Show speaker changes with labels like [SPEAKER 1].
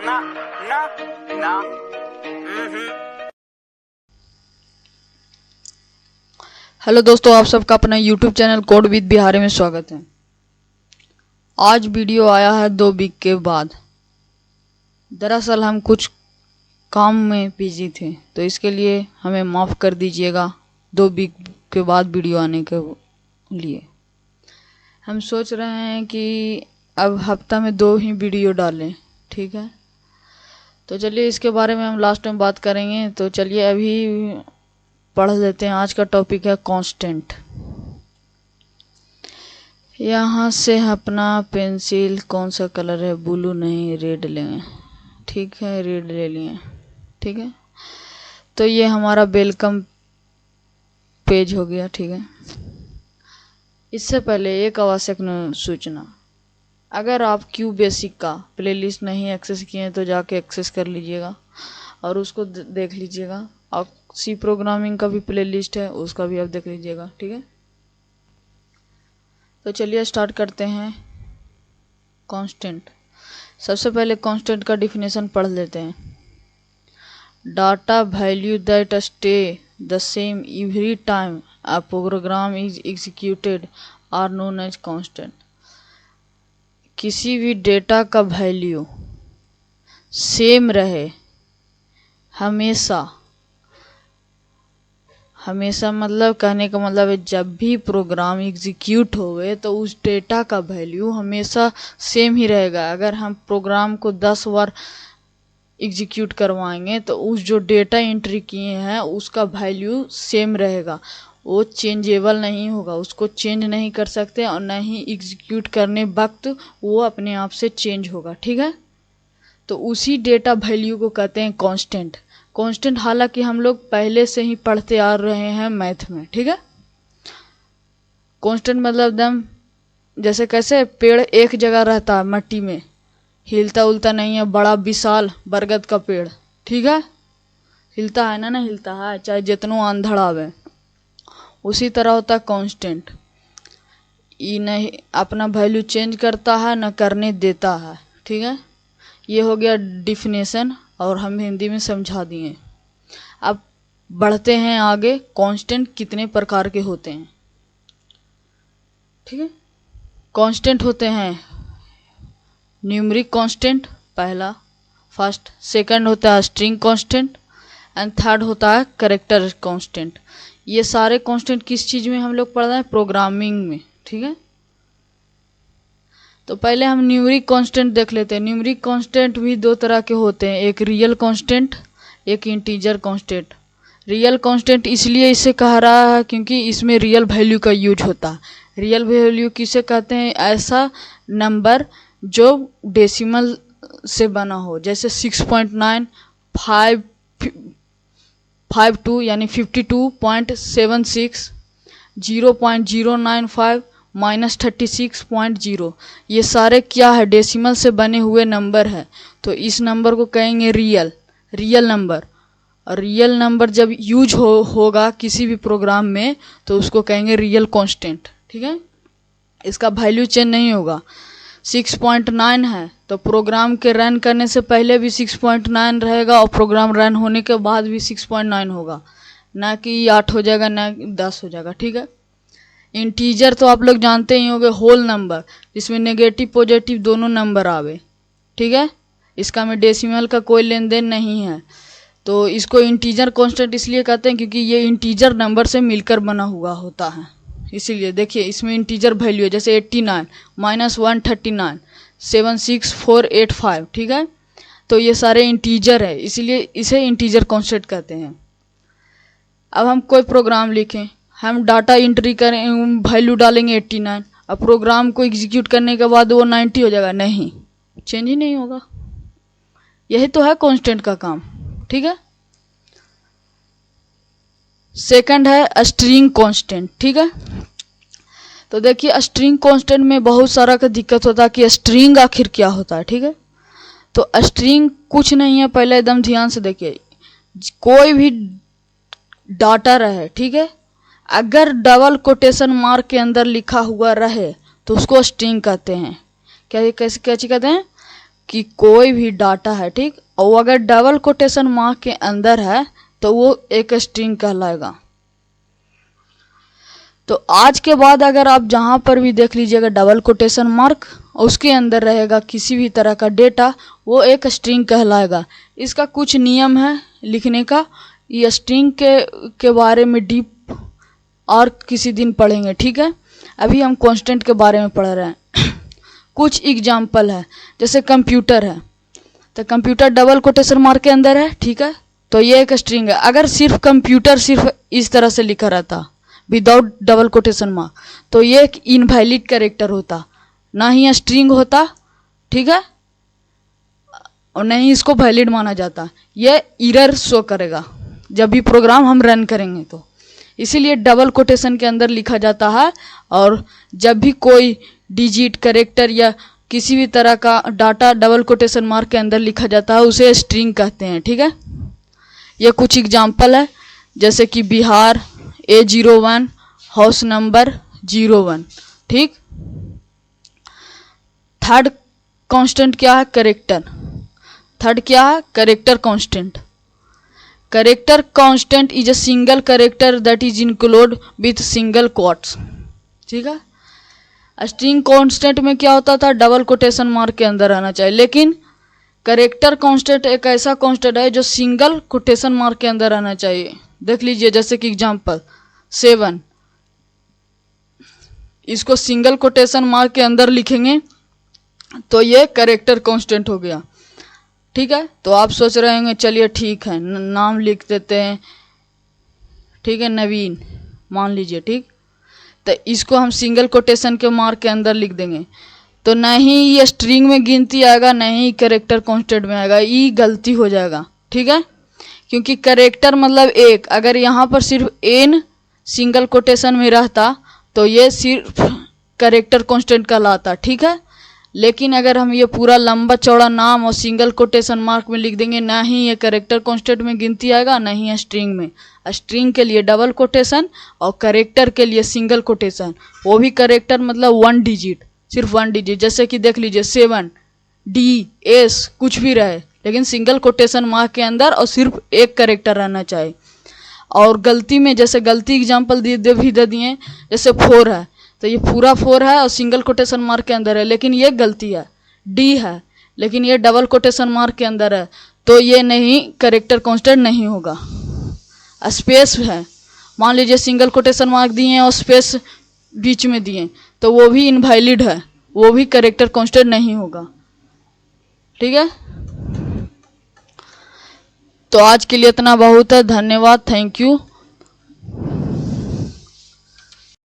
[SPEAKER 1] ना ना ना।
[SPEAKER 2] हेलो दोस्तों, आप सबका अपना YouTube channel code with Bihari में स्वागत है। आज वीडियो आया है 2 वीक के बाद। दरअसल हम कुछ काम में बिजी थे, तो इसके लिए हमें माफ़ कर दीजिएगा 2 वीक के बाद वीडियो आने के लिए। हम सोच रहे हैं कि अब हफ्ता में 2 ही वीडियो डालें, ठीक है। तो चलिए इसके बारे में हम लास्ट में बात करेंगे। तो चलिए अभी पढ़ लेते हैं। आज का टॉपिक है कांस्टेंट। यहाँ से अपना पेंसिल, कौन सा कलर है, ब्लू नहीं रेड लेंगे, ठीक है, रेड ले लिए, ठीक है। तो ये हमारा वेलकम पेज हो गया, ठीक है। इससे पहले एक आवश्यक सूचना, अगर आप क्यू बेसिक का प्लेलिस्ट नहीं एक्सेस किए हैं तो जाके एक्सेस कर लीजिएगा और उसको देख लीजिएगा। और सी प्रोग्रामिंग का भी प्लेलिस्ट है, उसका भी आप देख लीजिएगा, ठीक है। तो चलिए स्टार्ट करते हैं। कांस्टेंट, सबसे पहले कांस्टेंट का डिफिनेशन पढ़ लेते हैं। Data value that stay the same every time a program is executed are known as constant. किसी भी डेटा का वैल्यू सेम रहे हमेशा, हमेशा मतलब कहने का मतलब है जब भी प्रोग्राम एग्जीक्यूट होवे तो उस डेटा का वैल्यू हमेशा सेम ही रहेगा। अगर हम प्रोग्राम को 10 बार एग्जीक्यूट करवाएंगे तो उस जो डेटा एंट्री किए हैं उसका वैल्यू सेम रहेगा, वो चेंजेबल नहीं होगा, उसको चेंज नहीं कर सकते और न ही एग्जीक्यूट करने वक्त वो अपने आप से चेंज होगा, ठीक है। तो उसी डेटा वैल्यू को कहते हैं कांस्टेंट। कांस्टेंट हालांकि हम लोग पहले से ही पढ़ते आ रहे हैं मैथ में, ठीक है। कांस्टेंट मतलब एकदम जैसे कैसे पेड़ एक जगह रहता है मट्टी में, हिलता उलता नहीं है, बड़ा विशाल बरगद का पेड़, ठीक है, हिलता है ना, हिलता है चाहे जितनो आंधड़ आवे। उसी तरह होता है कांस्टेंट, ये नहीं अपना वैल्यू चेंज करता है न करने देता है, ठीक है। ये हो गया डिफिनेशन और हम हिंदी में समझा दिए। अब बढ़ते हैं आगे। कांस्टेंट कितने प्रकार के होते हैं, ठीक है। कांस्टेंट होते हैं न्यूमेरिक कांस्टेंट, पहला फर्स्ट, सेकंड होता है स्ट्रिंग कांस्टेंट एंड थर्ड होता है कैरेक्टर कांस्टेंट। ये सारे कांस्टेंट किस चीज में हम लोग पढ़ रहे हैं, प्रोग्रामिंग में, ठीक है। तो पहले हम न्यूमेरिक कांस्टेंट देख लेते हैं। न्यूमेरिक कांस्टेंट भी 2 तरह के होते हैं, एक रियल कांस्टेंट, एक इंटीजर कांस्टेंट। रियल कांस्टेंट इसलिए इसे कह रहा है क्योंकि इसमें रियल वैल्यू का यूज होता है। रियल वैल्यू किसे कहते हैं, ऐसा नंबर जो डेसिमल से बना हो, जैसे 6.552 यानी 52.76, 0.095 -36.0, ये सारे क्या है, डेसिमल से बने हुए नंबर है। तो इस नंबर को कहेंगे रियल नंबर। और रियल नंबर जब यूज होगा किसी भी प्रोग्राम में तो उसको कहेंगे रियल कांस्टेंट, ठीक है। इसका वैल्यू चेंज नहीं होगा। 6.9 है तो प्रोग्राम के रन करने से पहले भी 6.9 रहेगा और प्रोग्राम रन होने के बाद भी 6.9 होगा, ना कि 8 हो जाएगा ना 10 हो जाएगा, ठीक है। इंटीजर तो आप लोग जानते ही होंगे, होल नंबर जिसमें नेगेटिव पॉजिटिव दोनों नंबर आवे, ठीक है। इसका में डेसिमल का कोई लेन देन नहीं है, तो इसको इंटीजर कांस्टेंट इसलिए कहते हैं क्योंकि ये इंटीजर नंबर से मिलकर बना हुआ होता है। इसीलिए देखिए इसमें इंटीजर वैल्यू है, जैसे 89 -139 76485, ठीक है। तो ये सारे इंटीजर है, इसीलिए इसे इंटीजर कांस्टेंट कहते हैं। अब हम कोई प्रोग्राम लिखें, हम डाटा एंट्री करें, वैल्यू डालेंगे 89, अब प्रोग्राम को एग्जीक्यूट करने के बाद वो 90 हो जाएगा, नहीं, चेंज ही नहीं होगा। यही तो है कांस्टेंट का काम, ठीक है। सेकंड है स्ट्रिंग कांस्टेंट, ठीक है। तो देखिए स्ट्रिंग कांस्टेंट में बहुत सारा का दिक्कत होता है कि स्ट्रिंग आखिर क्या होता है, ठीक है। तो स्ट्रिंग कुछ नहीं है, पहले एकदम ध्यान से देखिए, कोई भी डाटा रहे, ठीक है, अगर डबल कोटेशन मार्क के अंदर लिखा हुआ रहे तो उसको स्ट्रिंग कहते हैं। क्या चीज कहते हैं, कि कोई भी डाटा है, ठीक, और वो अगर डबल कोटेशन मार्क के अंदर है तो वो एक स्ट्रिंग कहलाएगा। तो आज के बाद अगर आप जहाँ पर भी देख लीजिएगा डबल कोटेशन मार्क उसके अंदर रहेगा किसी भी तरह का डेटा, वो एक स्ट्रिंग कहलाएगा। इसका कुछ नियम है लिखने का, ये स्ट्रिंग के बारे में डीप और किसी दिन पढ़ेंगे, ठीक है। अभी हम कांस्टेंट के बारे में पढ़ रहे हैं। कुछ एग्जाम्पल है, जैसे कंप्यूटर है, तो कंप्यूटर डबल कोटेशन मार्क के अंदर है, ठीक है, तो ये एक स्ट्रिंग है। अगर सिर्फ कंप्यूटर सिर्फ इस तरह से लिखा रहता विदाउट डबल कोटेशन मार्क तो ये एक इनवैलिड कैरेक्टर होता, ना ही स्ट्रिंग होता, ठीक है, और नहीं इसको वैलिड माना जाता। ये एरर शो करेगा जब भी प्रोग्राम हम रन करेंगे, तो इसीलिए डबल कोटेशन के अंदर लिखा जाता है। और जब भी कोई डिजिट कैरेक्टर या किसी भी तरह का डाटा डबल कोटेशन मार्क के अंदर लिखा जाता है उसे स्ट्रिंग कहते हैं, ठीक है। ये कुछ एग्जाम्पल है, जैसे कि बिहार A01 हाउस नंबर 01, ठीक। थर्ड कांस्टेंट क्या है? कैरेक्टर। थर्ड क्या है? Character constant. Character constant is a single character that is include with single quotes, ठीक है। स्ट्रिंग कांस्टेंट में क्या होता था? डबल कोटेशन मार्क के अंदर आना चाहिए, लेकिन कैरेक्टर कांस्टेंट एक ऐसा कांस्टेंट है जो सिंगल कोटेशन मार्क के अंदर आना चाहिए। देख लीजिए, जैसे कि एग्जांपल 7, इसको सिंगल कोटेशन मार्क के अंदर लिखेंगे तो ये कैरेक्टर कांस्टेंट हो गया, ठीक है। तो आप सोच रहे होंगे चलिए ठीक है नाम लिख देते हैं, ठीक है, नवीन मान लीजिए, ठीक, तो इसको हम सिंगल कोटेशन के मार्क के अंदर लिख देंगे तो नहीं ये स्ट्रिंग में गिनती आएगा, नहीं कैरेक्टर कांस्टेंट में आएगा, ये गलती हो जाएगा, ठीक है। क्योंकि कैरेक्टर मतलब एक, अगर यहाँ पर सिर्फ एन सिंगल कोटेशन में रहता तो ये सिर्फ कैरेक्टर कांस्टेंट कहलाता, ठीक है। लेकिन अगर हम ये पूरा लंबा चौड़ा नाम और सिंगल कोटेशन मार्क में लिख देंगे, ना ही ये कैरेक्टर कांस्टेंट में गिनती आएगा, ना ही स्ट्रिंग में। स्ट्रिंग के लिए डबल कोटेशन और कैरेक्टर के लिए सिंगल कोटेशन, वो भी कैरेक्टर मतलब 1 डिजिट, सिर्फ 1 डिजिट। जैसे कि देख लीजिए 7 DS कुछ भी रहे, लेकिन सिंगल कोटेशन मार्क के अंदर और सिर्फ एक कैरेक्टर रहना चाहिए। और गलती में जैसे गलती एग्जाम्पल दे दिए, जैसे 4 है तो ये पूरा 4 है और सिंगल कोटेशन मार्क के अंदर है, लेकिन ये गलती है। D है लेकिन ये डबल कोटेशन मार्क के अंदर है, तो ये नहीं कैरेक्टर कांस्टेंट नहीं होगा। स्पेस है, मान लीजिए सिंगल कोटेशन मार्क दिए और स्पेस बीच में दिए तो वो भी इनवैलिड है, वो भी कैरेक्टर कांस्टेंट नहीं होगा, ठीक है। तो आज के लिए इतना बहुत है, धन्यवाद, थैंक यू।